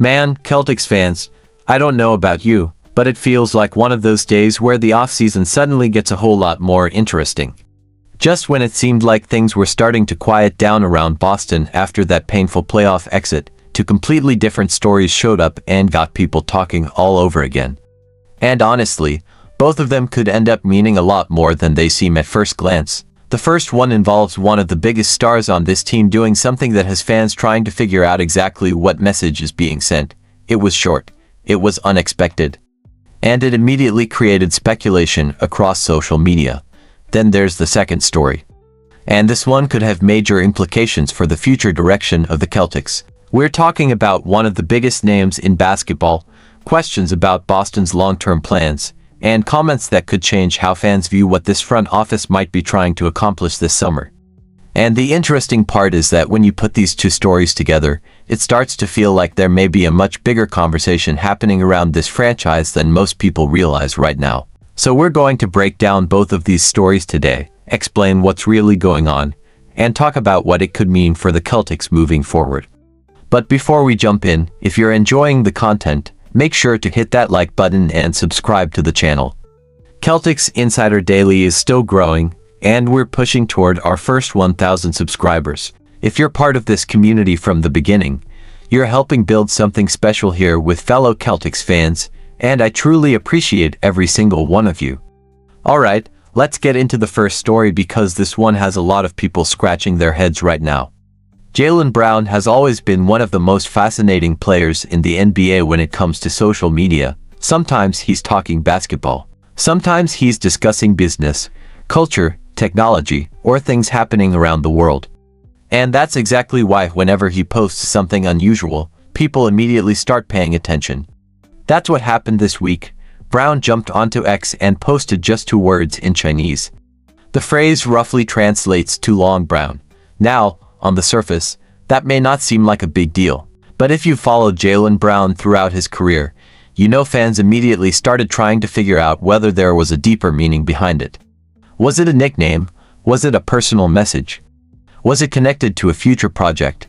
Man, Celtics fans, I don't know about you, but it feels like one of those days where the offseason suddenly gets a whole lot more interesting. Just when it seemed like things were starting to quiet down around Boston after that painful playoff exit, two completely different stories showed up and got people talking all over again. And honestly, both of them could end up meaning a lot more than they seem at first glance. The first one involves one of the biggest stars on this team doing something that has fans trying to figure out exactly what message is being sent. It was short, it was unexpected, and it immediately created speculation across social media. Then there's the second story. And this one could have major implications for the future direction of the Celtics. We're talking about one of the biggest names in basketball, questions about Boston's long-term plans, and comments that could change how fans view what this front office might be trying to accomplish this summer. And the interesting part is that when you put these two stories together, it starts to feel like there may be a much bigger conversation happening around this franchise than most people realize right now. So we're going to break down both of these stories today, explain what's really going on, and talk about what it could mean for the Celtics moving forward. But before we jump in, if you're enjoying the content, make sure to hit that like button and subscribe to the channel. Celtics Insider Daily is still growing, and we're pushing toward our first 1,000 subscribers. If you're part of this community from the beginning, you're helping build something special here with fellow Celtics fans, and I truly appreciate every single one of you. Alright, let's get into the first story because this one has a lot of people scratching their heads right now. Jaylen Brown has always been one of the most fascinating players in the NBA when it comes to social media. Sometimes he's talking basketball. Sometimes he's discussing business, culture, technology, or things happening around the world. And that's exactly why whenever he posts something unusual, people immediately start paying attention. That's what happened this week. Brown jumped onto X and posted just 2 words in Chinese. The phrase roughly translates to Long Brown. Now, on the surface, that may not seem like a big deal. But if you followed Jaylen Brown throughout his career, you know fans immediately started trying to figure out whether there was a deeper meaning behind it. Was it a nickname? Was it a personal message? Was it connected to a future project?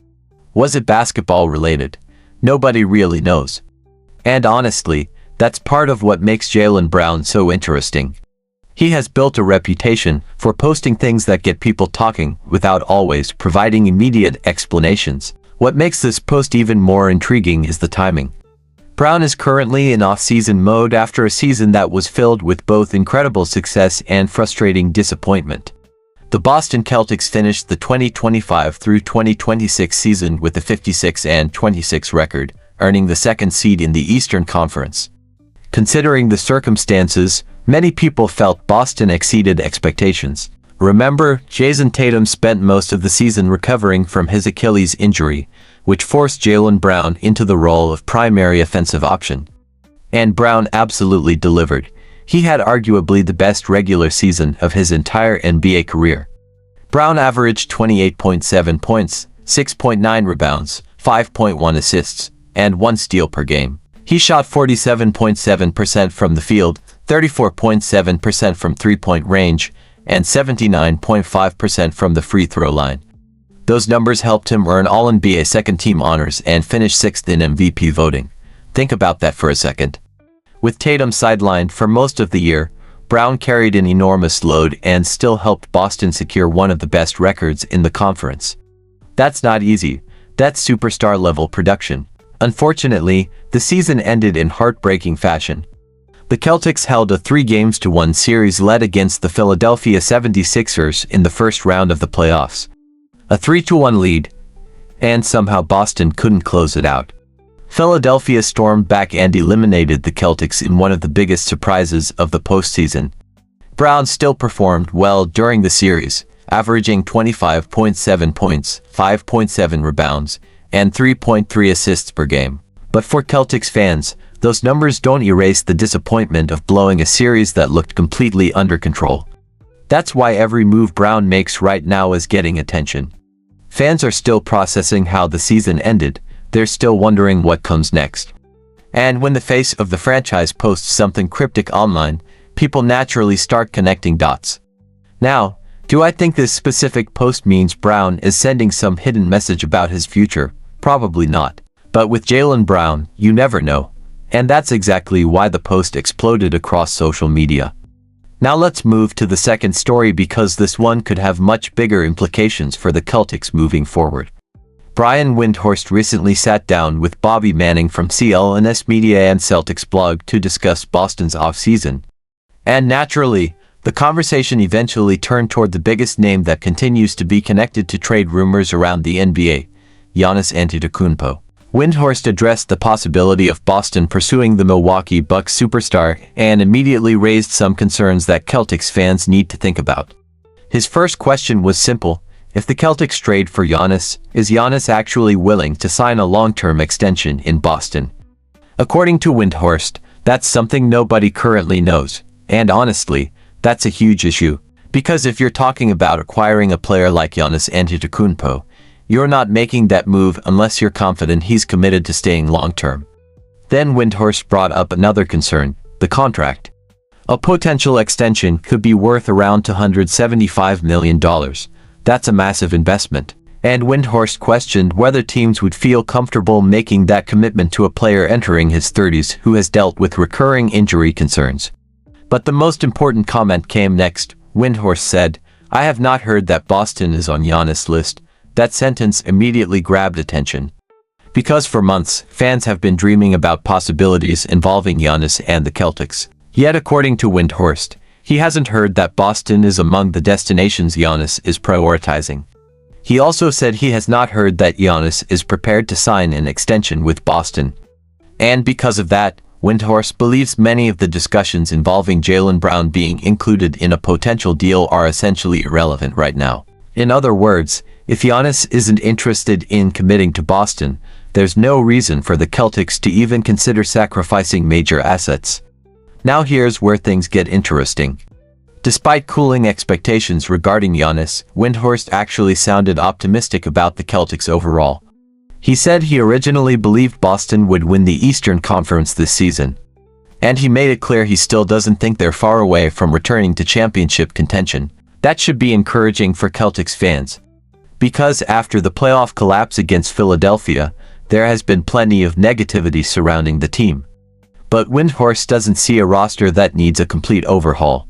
Was it basketball related? Nobody really knows. And honestly, that's part of what makes Jaylen Brown so interesting. He has built a reputation for posting things that get people talking without always providing immediate explanations. What makes this post even more intriguing is the timing. Brown is currently in off-season mode after a season that was filled with both incredible success and frustrating disappointment. The Boston Celtics finished the 2025 through 2026 season with a 56-26 record, earning the 2nd seed in the Eastern Conference. Considering the circumstances, many people felt Boston exceeded expectations. Remember, Jason Tatum spent most of the season recovering from his Achilles injury, which forced Jaylen Brown into the role of primary offensive option. And Brown absolutely delivered. He had arguably the best regular season of his entire NBA career. Brown averaged 28.7 points, 6.9 rebounds, 5.1 assists, and 1 steal per game. He shot 47.7% from the field, 34.7% from three-point range, and 79.5% from the free throw line. Those numbers helped him earn All-NBA second-team honors and finish 6th in MVP voting. Think about that for a second. With Tatum sidelined for most of the year, Brown carried an enormous load and still helped Boston secure one of the best records in the conference. That's not easy. That's superstar-level production. Unfortunately, the season ended in heartbreaking fashion. The Celtics held a 3-1 series led against the Philadelphia 76ers in the first round of the playoffs. A 3-1 lead, and somehow Boston couldn't close it out. Philadelphia stormed back and eliminated the Celtics in one of the biggest surprises of the postseason. Brown still performed well during the series, averaging 25.7 points, 5.7 rebounds, and 3.3 assists per game. But for Celtics fans, those numbers don't erase the disappointment of blowing a series that looked completely under control. That's why every move Brown makes right now is getting attention. Fans are still processing how the season ended, they're still wondering what comes next. And when the face of the franchise posts something cryptic online, people naturally start connecting dots. Now, do I think this specific post means Brown is sending some hidden message about his future? Probably not. But with Jaylen Brown, you never know. And that's exactly why the post exploded across social media. Now let's move to the second story because this one could have much bigger implications for the Celtics moving forward. Brian Windhorst recently sat down with Bobby Manning from CLNS Media and Celtics blog to discuss Boston's offseason. And naturally, the conversation eventually turned toward the biggest name that continues to be connected to trade rumors around the NBA, Giannis Antetokounmpo. Windhorst addressed the possibility of Boston pursuing the Milwaukee Bucks superstar and immediately raised some concerns that Celtics fans need to think about. His first question was simple: if the Celtics trade for Giannis, is Giannis actually willing to sign a long-term extension in Boston? According to Windhorst, that's something nobody currently knows, and honestly, that's a huge issue, because if you're talking about acquiring a player like Giannis Antetokounmpo, you're not making that move unless you're confident he's committed to staying long-term. Then Windhorst brought up another concern: the contract. A potential extension could be worth around $275 million. That's a massive investment. And Windhorst questioned whether teams would feel comfortable making that commitment to a player entering his 30s who has dealt with recurring injury concerns. But the most important comment came next. Windhorst said, "I have not heard that Boston is on Giannis' list." That sentence immediately grabbed attention. Because for months, fans have been dreaming about possibilities involving Giannis and the Celtics. Yet according to Windhorst, he hasn't heard that Boston is among the destinations Giannis is prioritizing. He also said he has not heard that Giannis is prepared to sign an extension with Boston. And because of that, Windhorst believes many of the discussions involving Jaylen Brown being included in a potential deal are essentially irrelevant right now. In other words, if Giannis isn't interested in committing to Boston, there's no reason for the Celtics to even consider sacrificing major assets. Now here's where things get interesting. Despite cooling expectations regarding Giannis, Windhorst actually sounded optimistic about the Celtics overall. He said he originally believed Boston would win the Eastern Conference this season. And he made it clear he still doesn't think they're far away from returning to championship contention. That should be encouraging for Celtics fans. Because after the playoff collapse against Philadelphia, there has been plenty of negativity surrounding the team. But Windhorst doesn't see a roster that needs a complete overhaul.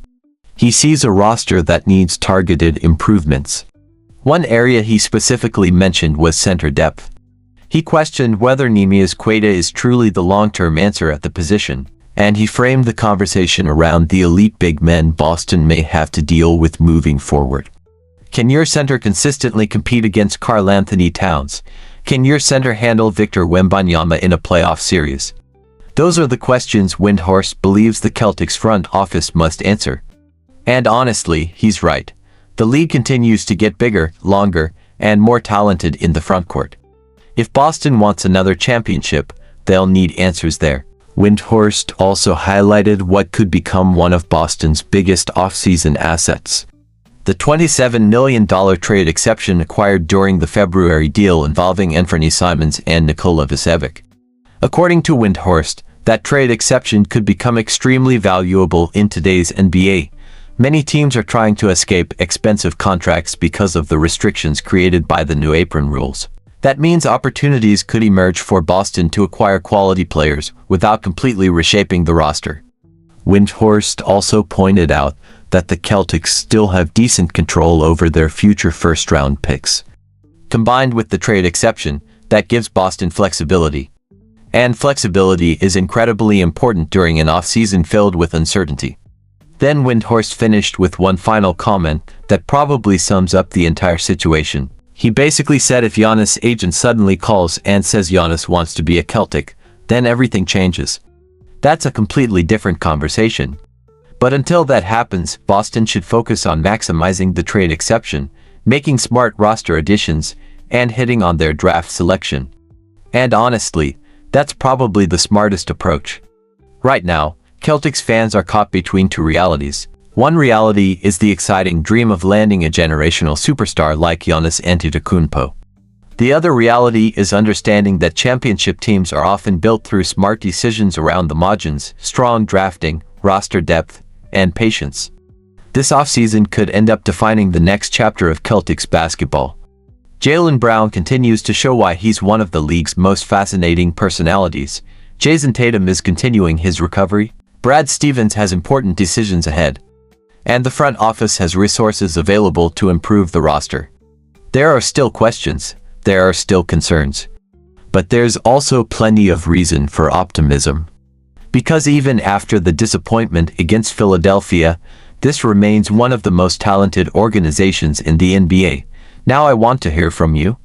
He sees a roster that needs targeted improvements. One area he specifically mentioned was center depth. He questioned whether Neemias Queta is truly the long-term answer at the position, and he framed the conversation around the elite big men Boston may have to deal with moving forward. Can your center consistently compete against Karl-Anthony Towns? Can your center handle Victor Wembanyama in a playoff series? Those are the questions Windhorst believes the Celtics front office must answer. And honestly, he's right. The league continues to get bigger, longer, and more talented in the frontcourt. If Boston wants another championship, they'll need answers there. Windhorst also highlighted what could become one of Boston's biggest offseason assets: the $27 million trade exception acquired during the February deal involving Anthony Simons and Nikola Vucevic. According to Windhorst, that trade exception could become extremely valuable in today's NBA. Many teams are trying to escape expensive contracts because of the restrictions created by the new apron rules. That means opportunities could emerge for Boston to acquire quality players without completely reshaping the roster. Windhorst also pointed out that the Celtics still have decent control over their future first-round picks. Combined with the trade exception, that gives Boston flexibility. And flexibility is incredibly important during an off-season filled with uncertainty. Then Windhorst finished with one final comment that probably sums up the entire situation. He basically said if Giannis' agent suddenly calls and says Giannis wants to be a Celtic, then everything changes. That's a completely different conversation. But until that happens, Boston should focus on maximizing the trade exception, making smart roster additions, and hitting on their draft selection. And honestly, that's probably the smartest approach. Right now, Celtics fans are caught between two realities. One reality is the exciting dream of landing a generational superstar like Giannis Antetokounmpo. The other reality is understanding that championship teams are often built through smart decisions around the margins, strong drafting, roster depth, and patience. This offseason could end up defining the next chapter of Celtics basketball. Jaylen Brown continues to show why he's one of the league's most fascinating personalities. Jason Tatum is continuing his recovery. Brad Stevens has important decisions ahead. And the front office has resources available to improve the roster. There are still questions. There are still concerns. But there's also plenty of reason for optimism. Because even after the disappointment against Philadelphia, this remains one of the most talented organizations in the NBA. Now I want to hear from you.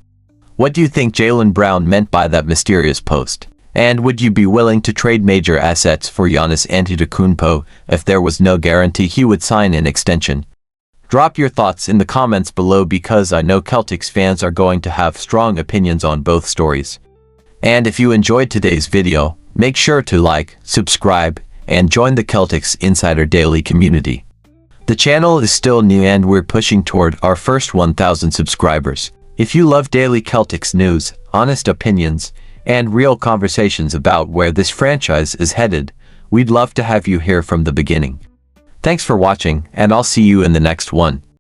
What do you think Jaylen Brown meant by that mysterious post? And would you be willing to trade major assets for Giannis Antetokounmpo if there was no guarantee he would sign an extension? Drop your thoughts in the comments below because I know Celtics fans are going to have strong opinions on both stories. And if you enjoyed today's video, make sure to like, subscribe, and join the Celtics Insider Daily community. The channel is still new and we're pushing toward our first 1,000 subscribers. If you love daily Celtics news, honest opinions, and real conversations about where this franchise is headed, we'd love to have you here from the beginning. Thanks for watching, and I'll see you in the next one.